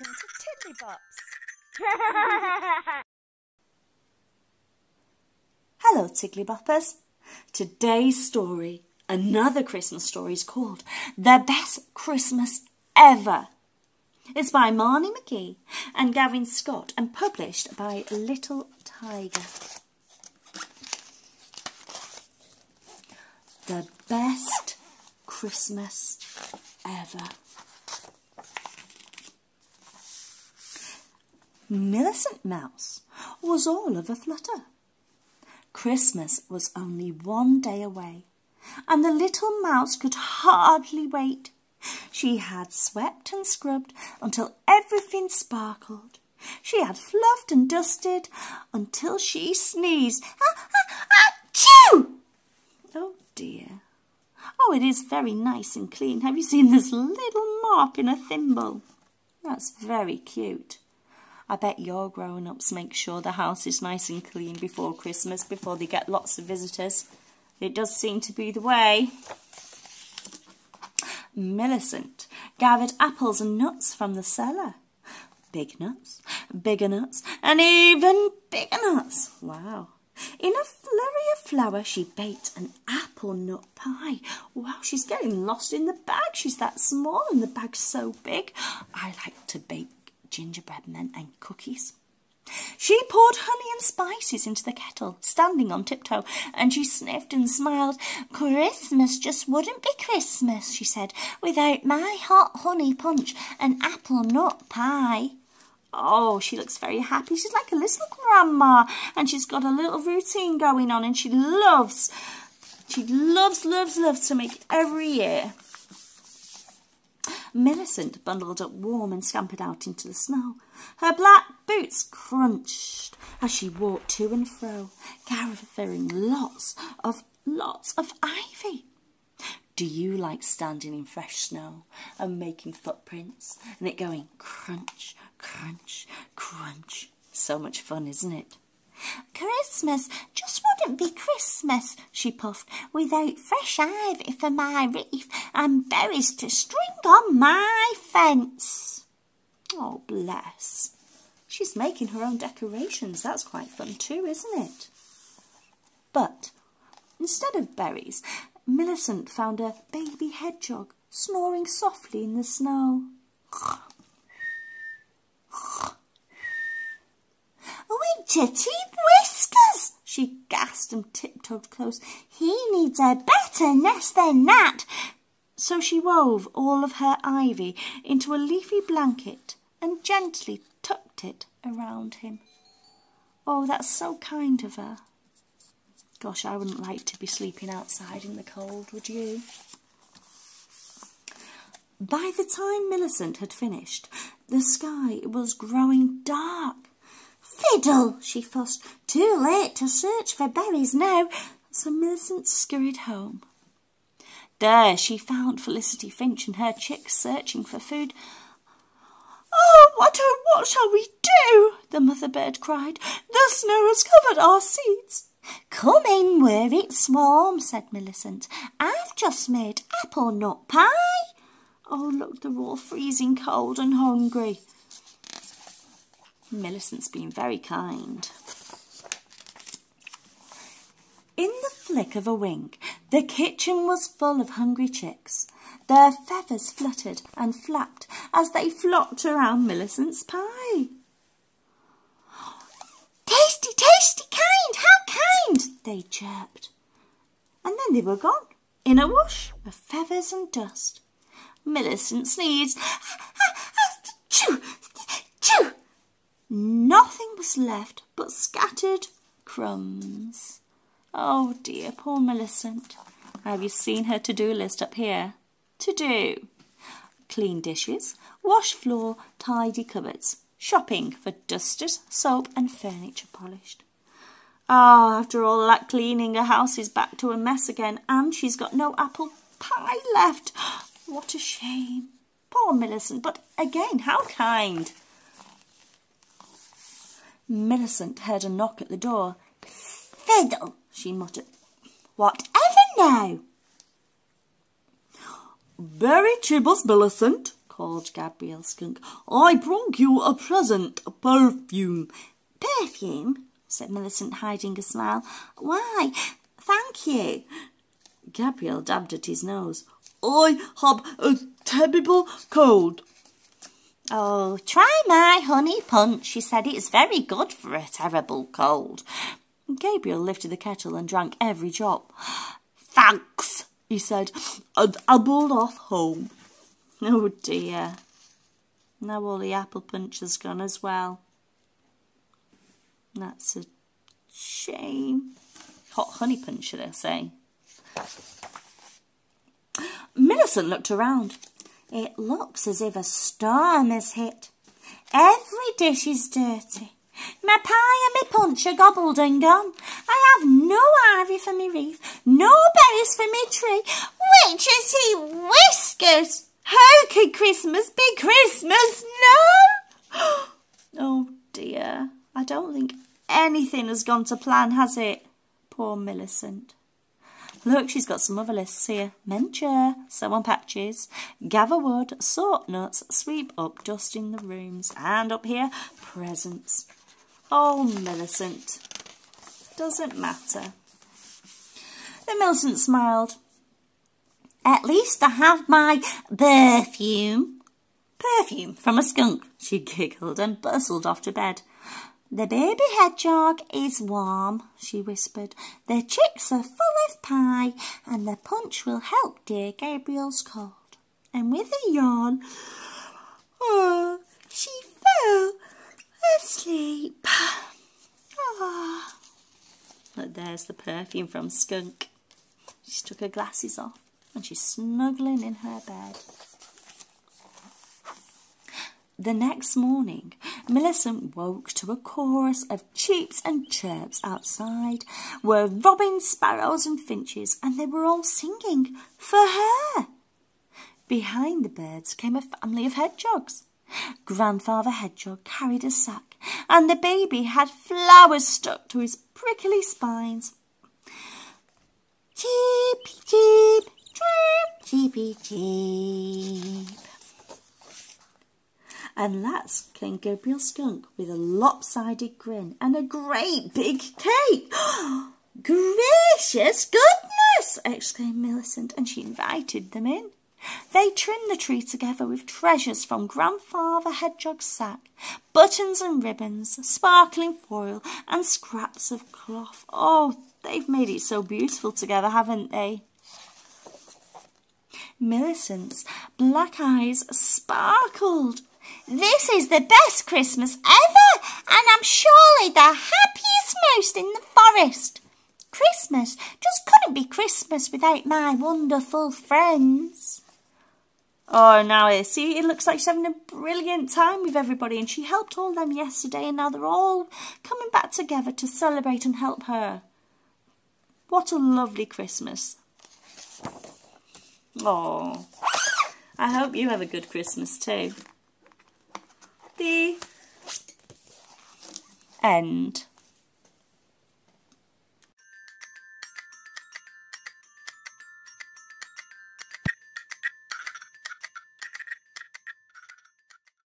Welcome to Tiddlybops. Hello Tiddlyboppers. Today's story, another Christmas story, is called The Best Christmas Ever. It's by Marni McGee and Gavin Scott and published by Little Tiger. The Best Christmas Ever. Millicent Mouse was all of a flutter. Christmas was only one day away, and the little mouse could hardly wait. She had swept and scrubbed until everything sparkled. She had fluffed and dusted until she sneezed. Achoo! Oh dear. Oh, it is very nice and clean. Have you seen this little mark in a thimble? That's very cute. I bet your grown-ups make sure the house is nice and clean before Christmas, before they get lots of visitors. It does seem to be the way. Millicent gathered apples and nuts from the cellar. Big nuts, bigger nuts, and even bigger nuts. Wow. In a flurry of flour, she baked an apple nut pie. Wow, she's getting lost in the bag. She's that small and the bag's so big. I like to bake gingerbread men and cookies. She poured honey and spices into the kettle, standing on tiptoe, and she sniffed and smiled. Christmas just wouldn't be Christmas, she said, without my hot honey punch and apple nut pie. Oh, she looks very happy. She's like a little grandma, and she's got a little routine going on, and she loves to make it every year. Millicent bundled up warm and scampered out into the snow. Her black boots crunched as she walked to and fro, gathering lots of ivy. Do you like standing in fresh snow and making footprints and it going crunch, crunch, crunch? So much fun, isn't it? Christmas just wouldn't be Christmas, she puffed, without fresh ivy for my wreath and berries to string on my fence. Oh, bless. She's making her own decorations. That's quite fun too, isn't it? But instead of berries, Millicent found a baby hedgehog snoring softly in the snow. Titty Whiskers, she gasped and tiptoed close. He needs a better nest than that. So she wove all of her ivy into a leafy blanket and gently tucked it around him. Oh, that's so kind of her. Gosh, I wouldn't like to be sleeping outside in the cold, would you? By the time Millicent had finished, the sky was growing dark. Fiddle, she fussed. Too late to search for berries now. So Millicent scurried home. There she found Felicity Finch and her chicks searching for food. Oh, what shall we do? The mother bird cried. The snow has covered our seeds. Come in where it's warm, said Millicent. I've just made apple nut pie. Oh, look, they're all freezing cold and hungry. Millicent's been very kind. In the flick of a wing, the kitchen was full of hungry chicks. Their feathers fluttered and flapped as they flocked around Millicent's pie. Tasty, tasty, kind, how kind, they chirped. And then they were gone, in a whoosh of feathers and dust. Millicent sneezed. Achoo! Achoo! Nothing was left but scattered crumbs. Oh dear, poor Millicent. Have you seen her to-do list up here? To do. Clean dishes, wash floor, tidy cupboards, shopping for dusters, soap and furniture polished. Ah, after all that cleaning, her house is back to a mess again, and she's got no apple pie left. What a shame. Poor Millicent, but again, how kind. Millicent heard a knock at the door. Fiddle, she muttered. Whatever now? Berry Chibbles, Millicent, called Gabriel Skunk. "I brought you a present, a perfume." "Perfume?" said Millicent, hiding a smile. "Why, thank you." Gabriel dabbed at his nose. "I have a terrible cold." "Oh, try my honey punch," she said. "It's very good for a terrible cold." Gabriel lifted the kettle and drank every drop. "Thanks," he said, and ambled off home. Oh dear. Now all the apple punch has gone as well. That's a shame. Hot honey punch, should I say. Millicent looked around. It looks as if a storm has hit. Every dish is dirty. My pie and my punch are gobbled and gone. I have no ivy for me wreath, no berries for me tree. Witchesy whiskers! How could Christmas be Christmas? No! Oh dear, I don't think anything has gone to plan, has it? Poor Millicent. Look, she's got some other lists here. Menture, sew on patches, gather wood, sort nuts, sweep up dust in the rooms, and up here, presents. Oh, Millicent. Doesn't matter. Then Millicent smiled. "At least I have my perfume." "Perfume from a skunk," she giggled and bustled off to bed. "The baby hedgehog is warm," she whispered. "The chicks are full of pie, and the punch will help dear Gabriel's cold." And with a yawn, she fell asleep. But there's the perfume from Skunk. She took her glasses off and she's snuggling in her bed. The next morning, Millicent woke to a chorus of cheeps and chirps. Outside were robins, sparrows and finches, and they were all singing for her. Behind the birds came a family of hedgehogs. Grandfather Hedgehog carried a sack, and the baby had flowers stuck to his prickly spines. Cheep, cheep, chirp, cheepy, cheep. And last came Gabriel Skunk with a lopsided grin and a great big cake. "Gracious goodness!" exclaimed Millicent, and she invited them in. They trimmed the tree together with treasures from Grandfather Hedgehog's sack, buttons and ribbons, sparkling foil and scraps of cloth. Oh, they've made it so beautiful together, haven't they? Millicent's black eyes sparkled. "This is the best Christmas ever, and I'm surely the happiest mouse in the forest. Christmas just couldn't be Christmas without my wonderful friends." Oh, now see, it looks like she's having a brilliant time with everybody, and she helped all them yesterday, and now they're all coming back together to celebrate and help her. What a lovely Christmas. Oh, I hope you have a good Christmas too. The end.